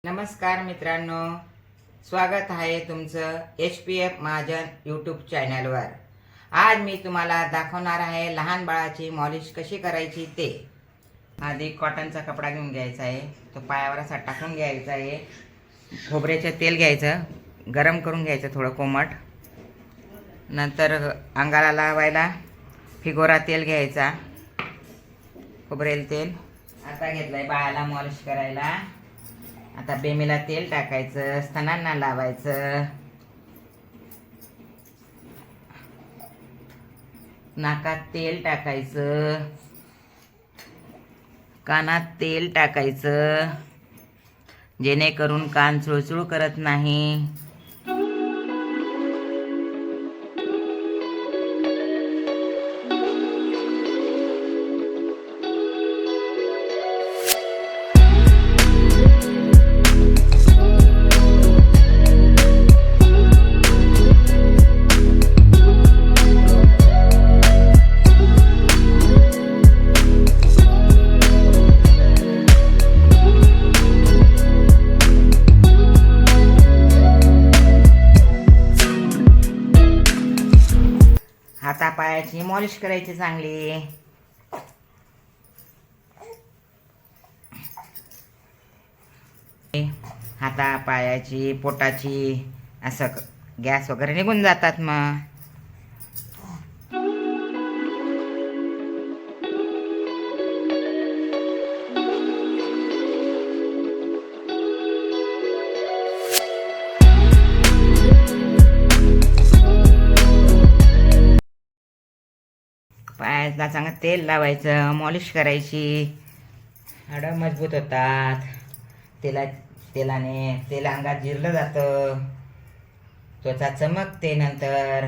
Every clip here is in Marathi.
नमस्कार मित्रांनो, स्वागत आहे तुमचं HPF महाजन यूट्यूब चॅनलवर। आज मी तुम्हाला दाखवणार आहे लहान बाळाची मॉलिश कशी करायची ते। आधी कॉटनचा कपडा घेऊन घ्यायचा आहे, तो पायावर असा टाकून घ्यायचा आहे। खोबऱ्याचं तेल घ्यायचं, गरम करून घ्यायचं थोडं कोमट। नंतर अंगाला लावायला फिगोरा तेल घ्यायचा, खोबरेल तेल। आता घेतलंय बाळाला मॉलिश करायला। आता बेमीला तेल टाकायचं, स्तनांना लावायचं, नाकात तेल टाकायचं, कानात तेल टाकायचं, जेणेकरून कान चुळचुळ करत नाही। हातापायाची मॉलिश करायची चांगली। हातापायाची, पोटाची, असं गॅस वगैरे निघून जातात मग। पायाला चांगलं तेल लावायचं, मॉलिश करायची, हाडं मजबूत होतात। तेल अंगात जिरलं जातं, त्वचा चमकते। नंतर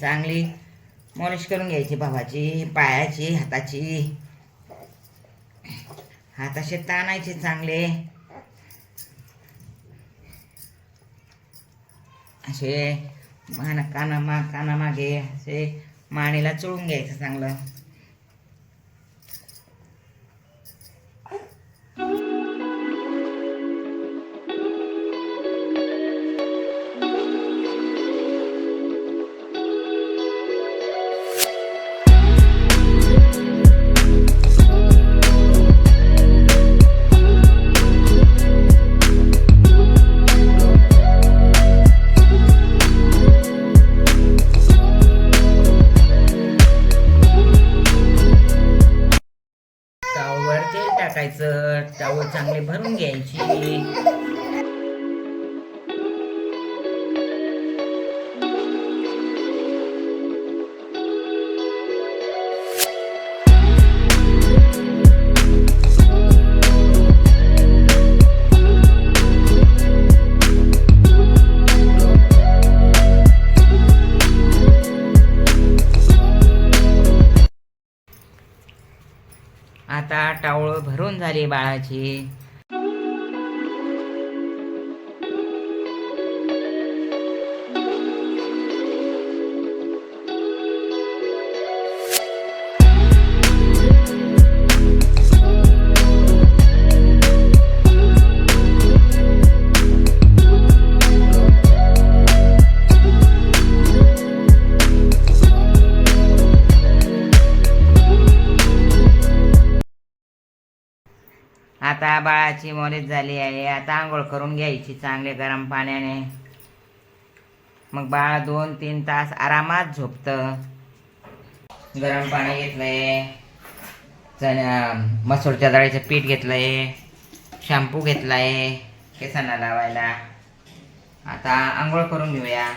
चांगली मॉलिश करून घ्यायची भावाची, पायाची, हाताची। हात असे ताणायचे चांगले, असे कानामागे असे मानेला चोळून घ्यायचं चांगलं। तेल टाकायचं, टावल चांगले भरून घ्यायची। आता टावळ भरून झाली बाळाची। आता बाळाची मॉलिश झाली आहे। आता आंघोळ करून घ्यायची चांगले गरम पाण्याने। मग बाळ 2-3 तास आरामात झोपतं। गरम पाणी घेतलंय, मसूरच्या डाळीचं पीठ घेतलंय, शॅम्पू घेतलाय केसांना लावायला। आता आंघोळ करून घेऊया।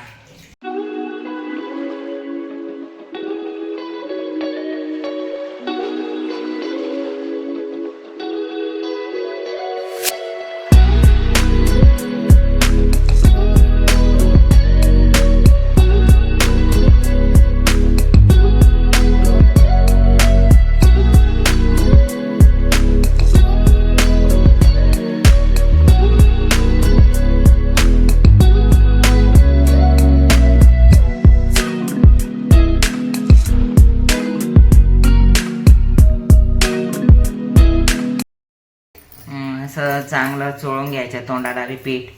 असं चांगलं चोळून घ्यायचं तोंडाला रिपीट.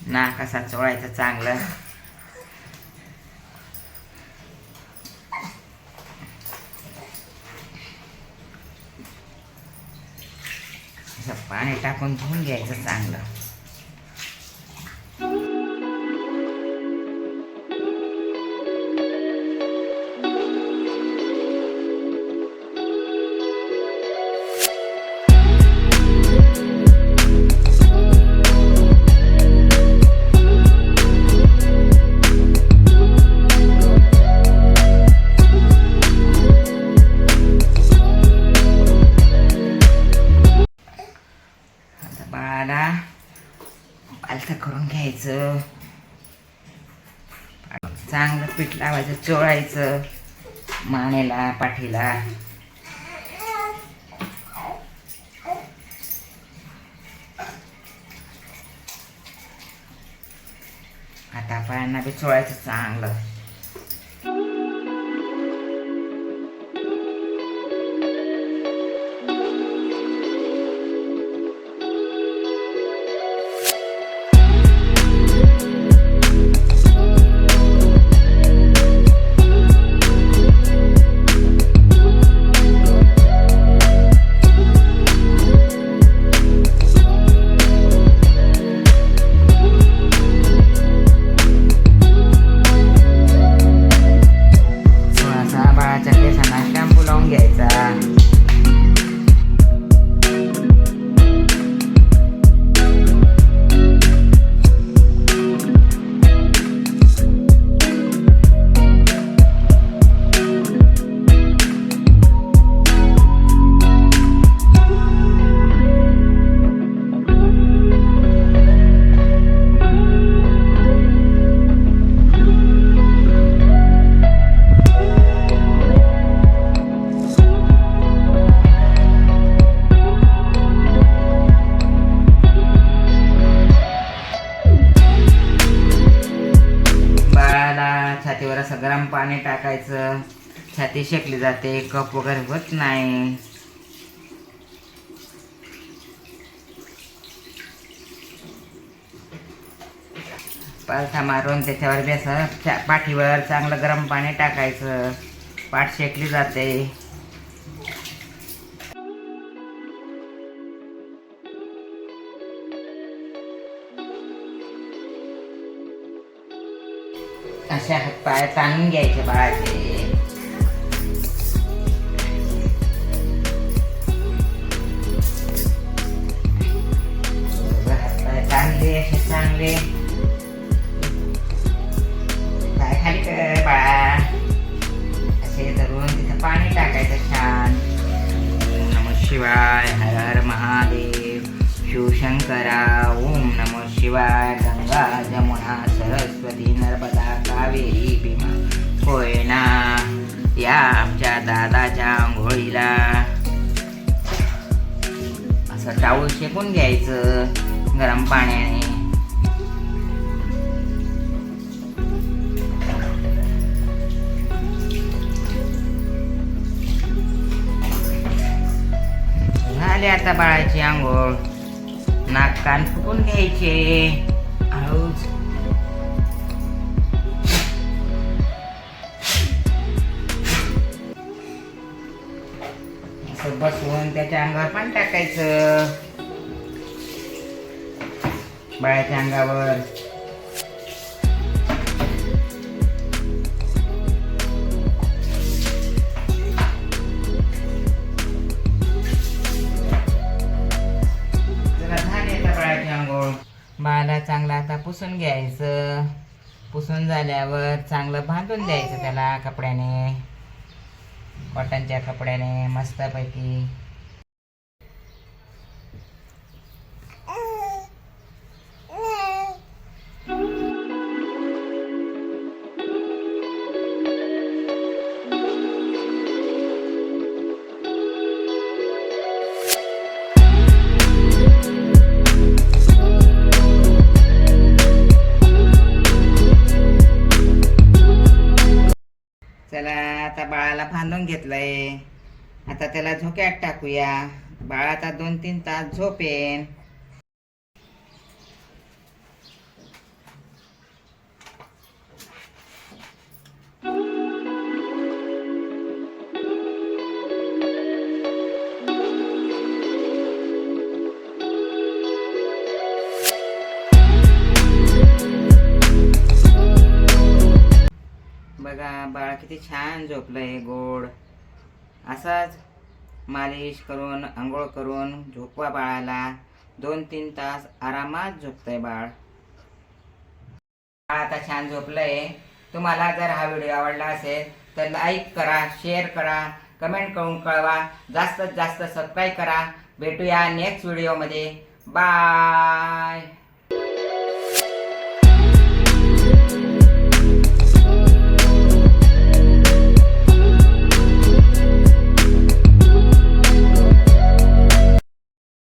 नाक असा चोळायचं चांगलं. असं पाणी टाकून धुवून घ्यायचं चांगलं. बाळाला पालथं करून घ्यायचं. चांगलं पीठ लावायचं, चोळायचं मानेला पाठीला. हातापायांना बी चोळायचं चांगलं. छातीवर असं गरम पाणी टाकायचं. छाती शेकली जाते, कफ वगैरे होत नाही. पालथा मारून त्याच्यावर बी असं पाठीवर चांगलं गरम पाणी टाकायचं. पाठ शेकली जाते. अशा हातपाय ताणून घ्यायचे बाळाचे. हातपाय ताणले असे चांगले. पाय खाली कर बाळा. असे धरून तिथं पाणी टाकायचं छान. ओम नमः शिवाय. हर हर महादेव. शिवशंकरा. ओम नमः शिवाय. गंगा जमुना सरस्वती नर्मदा कावेरी भीमा कोयना या आमच्या दादाच्या आंघोळीला. असं टाऊल शेकून घ्यायचं गरम पाण्याने. झाले आता बाळाची आंघोळ. नाक कान फुकून घ्यायचे हळूच. असं बसवून त्याच्या अंगावर पण टाकायचं. बाळाच्या अंगावर. बाळाला चांगला आता पुसून घ्यायचं. पुसून झाल्यावर चांगलं बांधून द्यायचं त्याला कपड्याने, कॉटनच्या कपड्याने मस्तपैकी. चला आता बाळाला बांधून घेतलंय. आता त्याला झोक्यात टाकूया. बाळ आता 2-3 तास झोपेन. बघा बाळ किती छान झोपलंय गोड. असाच मालिश करून आंघोळ करून झोपवा बाळाला. 2-3 तास आरामात झोपतंय बाळ. बाळ आता छान झोपलंय. तुम्हाला जर हा व्हिडिओ आवडला असेल तर लाईक करा, शेअर करा, कमेंट करून कळवा. जास्तीत जास्त सबस्क्राईब करा. भेटूया नेक्स्ट व्हिडिओमध्ये. बाय.